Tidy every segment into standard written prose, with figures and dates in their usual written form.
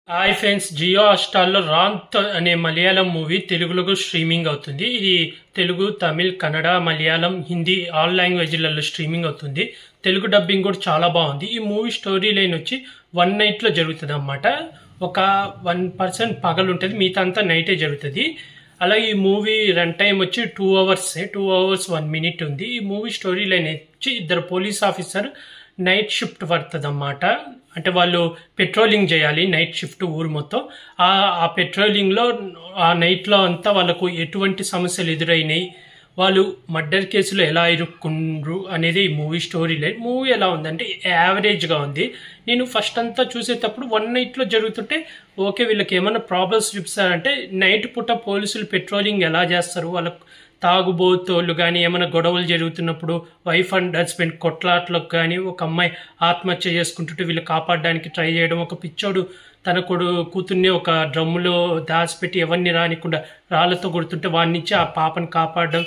Hi friends, Jio హాట్‌స్టార్‌లో 'రాంత్' అనే Malayalam movie తెలుగులో streaming అవుతుంది. ఇది తెలుగు, తమిళ్, కన్నడ, మలయాళం, హిందీ ఆల్ లాంగ్వేజ్‌లలో స్ట్రీమింగ్ అవుతుంది. తెలుగు డబ్బింగ్ కూడా చాలా బాగుంది. ఈ మూవీ స్టోరీ లైన్ వచ్చి వన్ నైట్‌లో జరుగుతుందన్నమాట. ఒక 1% పగలుంటది, మిగతా అంతా నైటే జరుగుతుంది. అలాగే ఈ మూవీ రన్ టైం వచ్చి 2 అవర్సే, 2 అవర్స్ 1 మినిట్ ఉంది. ఈ మూవీ స్టోరీ లైన్ వచ్చి ఇద్దరు పోలీస్ ఆఫీసర్ నైట్ షిఫ్ట్ పడుతుంది అన్నమాట. అంటే వాళ్ళు పెట్రోలింగ్ చేయాలి నైట్ షిఫ్ట్ ఊరు మొత్తం. ఆ పెట్రోలింగ్లో ఆ నైట్లో అంతా వాళ్ళకు ఎటువంటి సమస్యలు ఎదురైనాయి, వాళ్ళు మర్డర్ కేసులో ఎలా ఇరుక్కుండ్రు అనేది ఈ మూవీ స్టోరీ లైన్. మూవీ ఎలా ఉందంటే యావరేజ్గా ఉంది. నేను ఫస్ట్ అంతా చూసేటప్పుడు వన్ నైట్లో జరుగుతుంటే ఓకే, వీళ్ళకి ఏమైనా ప్రాబ్లమ్స్ చూపిస్తారంటే నైట్ పూట పోలీసులు పెట్రోలింగ్ ఎలా చేస్తారు, వాళ్ళకు తాగుబోతోళ్ళు కానీ ఏమైనా గొడవలు జరుగుతున్నప్పుడు వైఫ్ అండ్ హస్బెండ్ కొట్లాట్లకు కానీ ఒక అమ్మాయి ఆత్మహత్య చేసుకుంటుంటే వీళ్ళు కాపాడడానికి ట్రై చేయడం, ఒక పిచ్చోడు తన కూతుర్ని ఒక డ్రమ్ములో దాచిపెట్టి ఎవరిని రానికుండా రాళ్లతో కొడుతుంటే వాడి నుంచి ఆ పాపను కాపాడడం,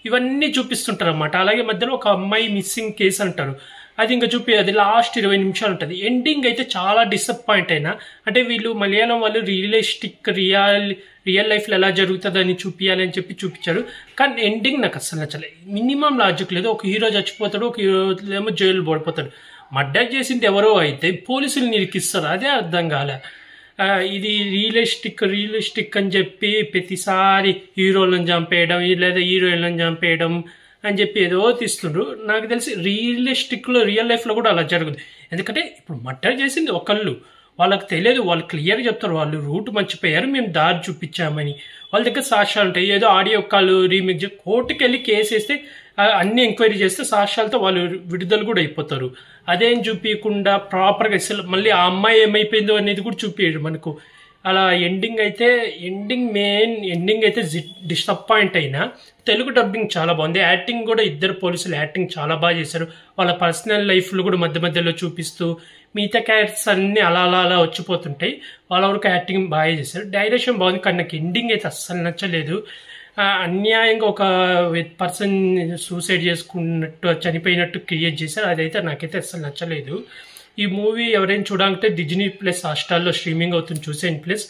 ఇవన్నీ చూపిస్తుంటారు అన్నమాట. అలాగే మధ్యలో ఒక అమ్మాయి మిస్సింగ్ కేసు అంటారు, అది ఇంకా అది లాస్ట్ 20 నిమిషాలు ఉంటుంది. ఎండింగ్ అయితే చాలా డిసప్పాయింట్ అయినా. అంటే వీళ్ళు మలయాళం వాళ్ళు రియల్ లైఫ్లో ఎలా జరుగుతుందని చూపించాలి అని చెప్పి చూపించారు. కానీ ఎండింగ్ నాకు అస్సలు నచ్చలేదు. మినిమం లాజిక్ లేదు. ఒక హీరో చచ్చిపోతాడు, ఒక హీరో ఏమో జైలు పడిపోతాడు. మర్డర్ చేసింది ఎవరో అయితే పోలీసులు నిరికిస్తారు, అదే అర్థం కాలే. ఇది రియలిస్టిక్ అని చెప్పి ప్రతిసారి హీరోలను చంపేయడం లేదా హీరోయిన్లను చంపేయడం అని చెప్పి ఏదో తీస్తుండ్రు. నాకు తెలిసి రియల్ లైఫ్లో కూడా అలా జరుగుతుంది. ఎందుకంటే ఇప్పుడు మర్డర్ చేసింది ఒకళ్ళు, వాళ్ళకి తెలియదు, వాళ్ళు క్లియర్గా చెప్తారు వాళ్ళు రూట్ మర్చిపోయారు, మేము దారి చూపించామని. వాళ్ళ దగ్గర సాక్ష్యాలు ఉంటాయి. ఏదో ఆడియో కాల్ రీమేక్ కోర్టుకి వెళ్ళి కేసు వేస్తే అన్ని ఎంక్వైరీ చేస్తే సాక్ష్యాలతో వాళ్ళు విడుదల కూడా అయిపోతారు. అదేం చూపించకుండా ప్రాపర్గా అసలు మళ్ళీ ఆ అమ్మాయి ఏమైపోయిందో అనేది కూడా చూపించారు మనకు. అలా ఎండింగ్ అయితే డిసప్పాయింట్ అయినా. తెలుగు డబ్బింగ్ చాలా బాగుంది. యాక్టింగ్ కూడా ఇద్దరు పోలీసులు యాక్టింగ్ చాలా బాగా చేశారు. వాళ్ళ పర్సనల్ లైఫ్లు కూడా మధ్య మధ్యలో చూపిస్తూ మిగతా క్యారెక్టర్స్ అన్నీ అలా వచ్చిపోతుంటాయి. వాళ్ళ వరకు యాక్టింగ్ బాగా చేశారు. డైరెక్షన్ బాగుంది, కానీ నాకు ఎండింగ్ అయితే అస్సలు నచ్చలేదు. అన్యాయంగా ఒక పర్సన్ సూసైడ్ చేసుకున్నట్టు చనిపోయినట్టు క్రియేట్ చేశారు. అదైతే నాకైతే అస్సలు నచ్చలేదు. ఈ మూవీ ఎవరైనా చూడాలంటే డిజ్నీ ప్లస్ హాట్‌స్టార్‌లో స్ట్రీమింగ్ అవుతుంది, చూసేయండి ప్లస్.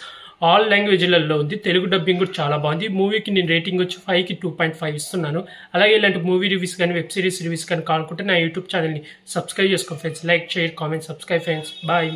ఆల్ లాంగ్వేజ్లలో ఉంది. తెలుగు డబ్బింగ్ కూడా చాలా బాగుంది. ఈ మూవీకి నేను రేటింగ్ వచ్చి 5కి 2.5 ఇస్తున్నాను. అలాగే ఇలాంటి మూవీ రివ్యూస్ కానీ వెబ్ సిరీస్ రివ్యూస్ కానీ కావాలనుకుంటే నా యూట్యూబ్ ఛానల్ని సబ్స్క్రైబ్ చేసుకోండి friends. Like, share, comment, subscribe friends. Bye.